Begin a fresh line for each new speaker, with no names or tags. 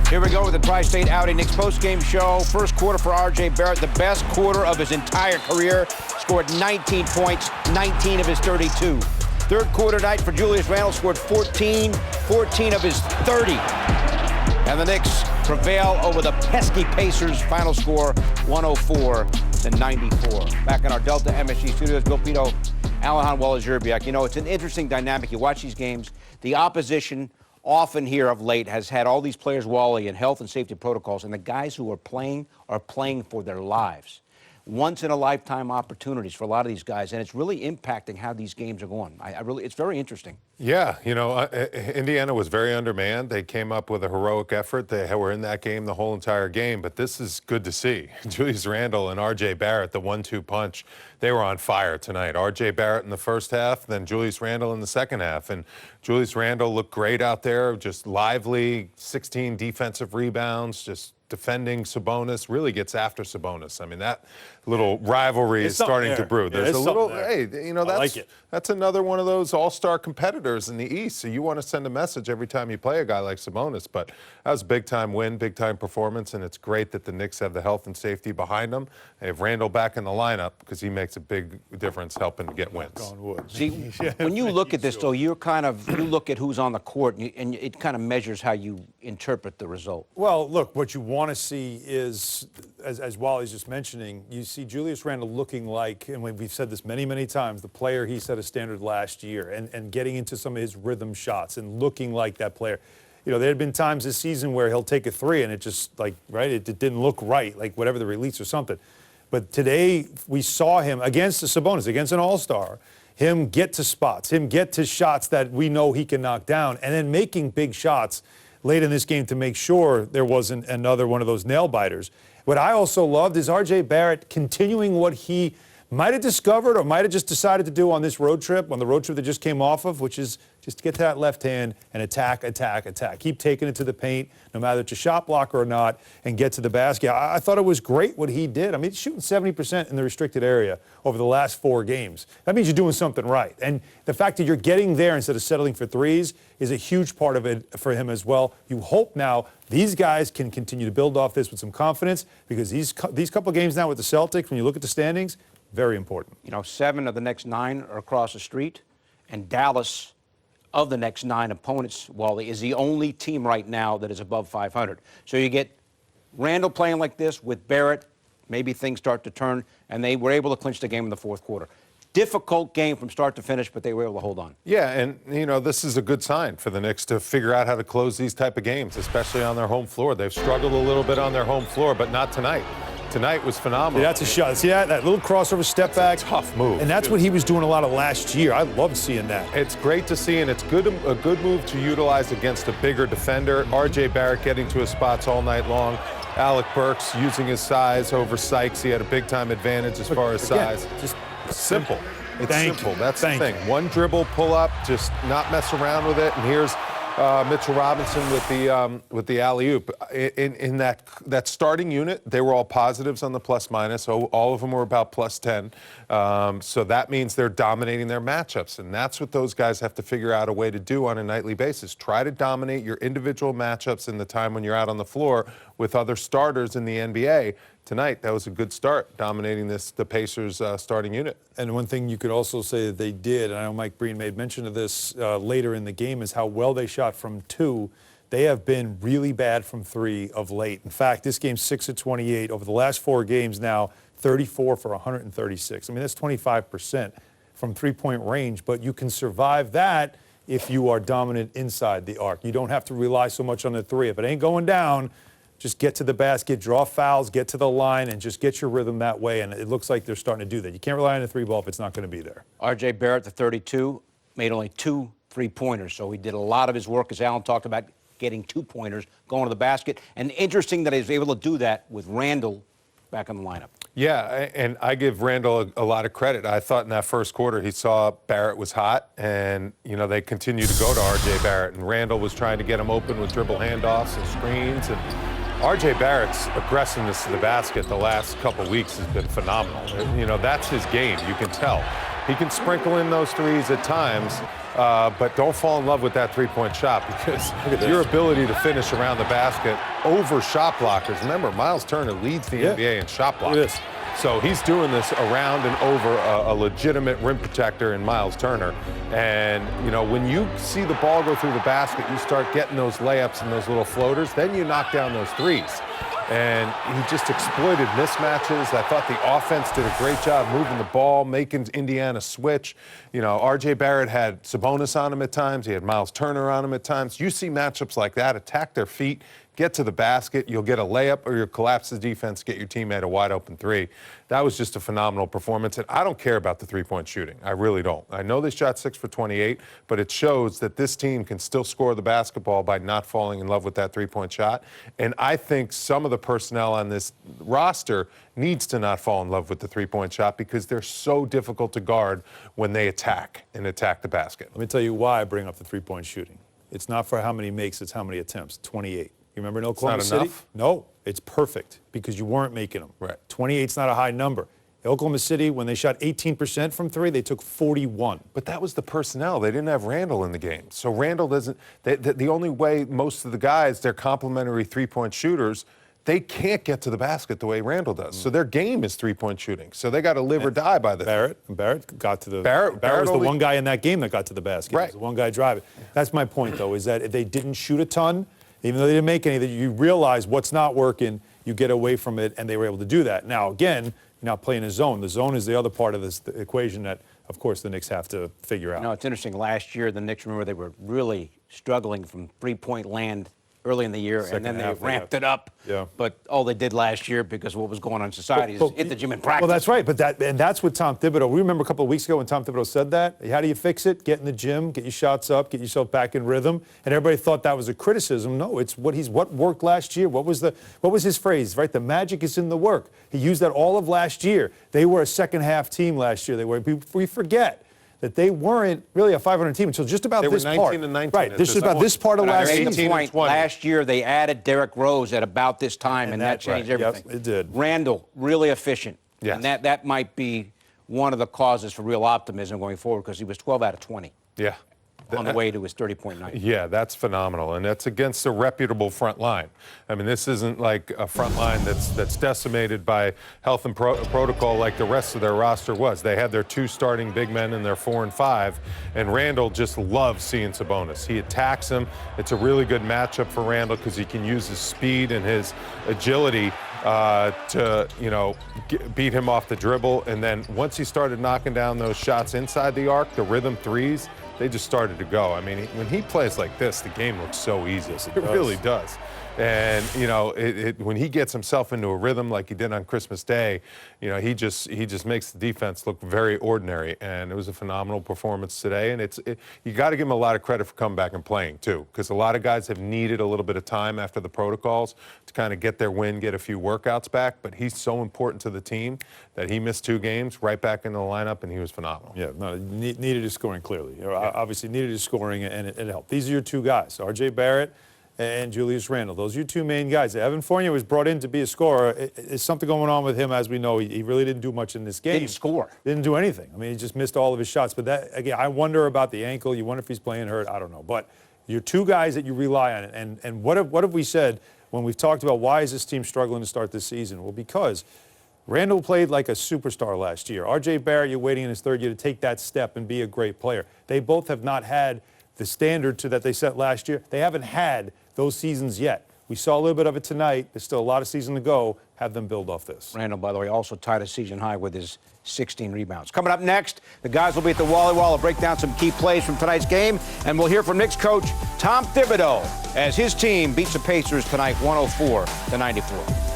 Here we go with the Tri-State Audi Knicks postgame show. First quarter for R.J. Barrett, the best quarter of his entire career. Scored 19 points, 19 of his 32. Third quarter night for Julius Randle, scored 14 of his 30. And the Knicks prevail over the pesky Pacers. Final score, 104-94. Back in our Delta MSG studios, Bill Pito, Alan Wallace-Zerbiak. You know, it's an interesting dynamic. You watch these games, the opposition often here of late has had all these players, Wally, and health and safety protocols, and the guys who are playing for their lives. Once-in-a-lifetime opportunities for a lot of these guys, and it's really impacting how these games are going. It's very interesting.
Yeah, you know, Indiana was very undermanned. They came up with a heroic effort. They were in that game the whole entire game, but this is good to see. Julius Randle and R.J. Barrett, the 1-2 punch, they were on fire tonight. R.J. Barrett in the first half, then Julius Randle in the second half. And Julius Randle looked great out there, just lively, 16 defensive rebounds, just defending Sabonis, really gets after Sabonis. I mean, that little rivalry is starting to brew. There's a little, hey, you know, that's another one of those all-star competitors in the East. So you want to send a message every time you play a guy like Sabonis. But that was a big-time win, big-time performance, and it's great that the Knicks have the health and safety behind them. They have Randle back in the lineup because he makes a big difference helping to get wins.
See, when you look at this, though, you look at who's on the court, and it kind of measures how you interpret the result.
Well, look, what you want to see is, as Wally's just mentioning, you see Julius Randle looking like, and we've said this many, many times, the player he set a standard last year, and getting into some of his rhythm shots and looking like that player. You know, there had been times this season where he'll take a three and it just, like, right, it didn't look right, like whatever the release or something. But today we saw him against the Sabonis, against an all-star, him get to spots, him get to shots that we know he can knock down, and then making big shots late in this game to make sure there wasn't another one of those nail-biters. What I also loved is R.J. Barrett continuing what he might have discovered or might have just decided to do on this road trip, on the road trip that just came off of, which is just get to that left hand and attack. Keep taking it to the paint, no matter if it's a shot blocker or not, and get to the basket. I thought it was great what he did. I mean, he's shooting 70% in the restricted area over the last 4 games. That means you're doing something right. And the fact that you're getting there instead of settling for threes is a huge part of it for him as well. You hope now these guys can continue to build off this with some confidence, because these couple games now with the Celtics, when you look at the standings, very important.
You know, 7 of the next 9 are across the street, and Dallas, of the next 9 opponents, Wally, is the only team right now that is above 500. So you get Randle playing like this with Barrett, maybe things start to turn, and they were able to clinch the game in the fourth quarter. Difficult game from start to finish, but they were able to hold on.
Yeah, and, you know, this is a good sign for the Knicks to figure out how to close these type of games, especially on their home floor. They've struggled a little bit on their home floor, but not tonight. Tonight was phenomenal.
Yeah, that's a shot. See that little crossover step back?
Tough move.
And that's what he was doing a lot of last year. I loved seeing that.
It's great to see, and it's a good move to utilize against a bigger defender. R.J. Barrett getting to his spots all night long. Alec Burks using his size over Sykes. He had a big-time advantage as far as size.
Just
simple. It's simple. That's the thing.
You.
One dribble, pull up, just not mess around with it. And here's Mitchell Robinson with the alley-oop. In that starting unit, they were all positives on the plus-minus. So all of them were about plus 10. So that means they're dominating their matchups, and that's what those guys have to figure out a way to do on a nightly basis. Try to dominate your individual matchups in the time when you're out on the floor with other starters in the NBA. Tonight, that was a good start, dominating the Pacers starting unit.
And one thing you could also say that they did, and I know Mike Breen made mention of this later in the game, is how well they shot from 2. They have been really bad from 3 of late. In fact, this game's 6 of 28. Over the last 4 games now, 34 for 136. I mean, that's 25% from three-point range, but you can survive that if you are dominant inside the arc. You don't have to rely so much on the 3. If it ain't going down, just get to the basket, draw fouls, get to the line, and just get your rhythm that way. And it looks like they're starting to do that. You can't rely on the 3 ball if it's not going to be there.
R.J. Barrett, the 32, made only 2 3-pointers. So he did a lot of his work, as Alan talked about, getting 2-pointers, going to the basket. And interesting that he was able to do that with Randle back in the lineup.
Yeah, and I give Randle a lot of credit. I thought in that first quarter he saw Barrett was hot, and, you know, they continued to go to R.J. Barrett, and Randle was trying to get him open with dribble handoffs and screens. And R.J. Barrett's aggressiveness to the basket the last couple weeks has been phenomenal. You know, that's his game. You can tell. He can sprinkle in those threes at times, but don't fall in love with that three-point shot because your ability to finish around the basket over shot blockers. Remember, Miles Turner leads the NBA in shot blockers. So he's doing this around and over a legitimate rim protector in Miles Turner. And, you know, when you see the ball go through the basket, you start getting those layups and those little floaters, then you knock down those threes. And he just exploited mismatches. I thought the offense did a great job moving the ball, making Indiana switch. You know, R.J. Barrett had Sabonis on him at times. He had Miles Turner on him at times. You see matchups like that, attack their feet, get to the basket, you'll get a layup or you'll collapse the defense, get your teammate a wide open three. That was just a phenomenal performance. And I don't care about the three-point shooting. I really don't. I know they shot 6 for 28, but it shows that this team can still score the basketball by not falling in love with that three-point shot. And I think some of the personnel on this roster needs to not fall in love with the three-point shot because they're so difficult to guard when they attack the basket.
Let me tell you why I bring up the three-point shooting. It's not for how many makes, it's how many attempts. 28. You remember in Oklahoma City?
Enough?
No, it's perfect because you weren't making them.
Right.
28's not a high number. Oklahoma City, when they shot 18% from three, they took 41.
But that was the personnel. They didn't have Randall in the game. So Randall doesn't – the only way most of the guys, they're complementary three-point shooters, they can't get to the basket the way Randall does. So their game is three-point shooting. So they got to live or die by the
Barrett got to the –
Barrett
was the
only,
one guy in that game that got to the basket.
Right.
He was the one guy driving. That's my point, though, is that if they didn't shoot a ton – even though they didn't make any, that you realize what's not working, you get away from it, and they were able to do that. Now, again, you're not playing a zone. The zone is the other part of this equation that, of course, the Knicks have to figure out.
You know, it's interesting. Last year, the Knicks, remember, they were really struggling from three-point land early in the year, and then they ramped it up.
Yeah. But
all they did last year, because of what was going on in society, is hit the gym and practice.
Well, that's right. But that's what Tom Thibodeau. We remember a couple of weeks ago when Tom Thibodeau said that. How do you fix it? Get in the gym, get your shots up, get yourself back in rhythm. And everybody thought that was a criticism. No, it's what worked last year. What was his phrase? Right, the magic is in the work. He used that all of last year. They were a second-half team last year. We forget that they weren't really a 500 team until just about this part.
They were 19 and 19.
Right, this is about this part of last season.
Last year, they added Derrick Rose at about this time, and that changed everything.
Yep, it did.
Randall, really efficient.
Yes.
And that might be one of the causes for real optimism going forward because he was 12 out of 20.
Yeah.
On the way to his 30-point night.
Yeah, that's phenomenal, and that's against a reputable front line. I mean, this isn't like a front line that's decimated by health and protocol like the rest of their roster was. They had their 2 starting big men and their 4 and 5, and Randall just loves seeing Sabonis. He attacks him. It's a really good matchup for Randall because he can use his speed and his agility to, you know, beat him off the dribble. And then once he started knocking down those shots inside the arc, the rhythm threes, they just started to go. I mean, when he plays like this, the game looks so easy. It really does. And, you know, when he gets himself into a rhythm like he did on Christmas Day, you know, he just makes the defense look very ordinary. And it was a phenomenal performance today. And you got to give him a lot of credit for coming back and playing, too, because a lot of guys have needed a little bit of time after the protocols to kind of get their win, get a few workouts back. But he's so important to the team that he missed 2 games, right back into the lineup, and he was phenomenal.
Yeah, no, needed his scoring clearly. Obviously needed his scoring, and it helped. These are your 2 guys, R.J. Barrett and Julius Randle. Those are your 2 main guys. Evan Fournier was brought in to be a scorer. There's something going on with him, as we know. He really didn't do much in this game.
Didn't score.
Didn't do anything. I mean, he just missed all of his shots. But that, again, I wonder about the ankle. You wonder if he's playing hurt. I don't know. But your 2 guys that you rely on. And what have we said when we've talked about why is this team struggling to start this season? Well, because Randall played like a superstar last year. R.J. Barrett, you're waiting in his 3rd year to take that step and be a great player. They both have not had the standard that they set last year. They haven't had those seasons yet. We saw a little bit of it tonight. There's still a lot of season to go. Have them build off this.
Randall, by the way, also tied a season high with his 16 rebounds. Coming up next, the guys will be at the Wally Wall to break down some key plays from tonight's game, and we'll hear from Knicks coach Tom Thibodeau as his team beats the Pacers tonight 104-94.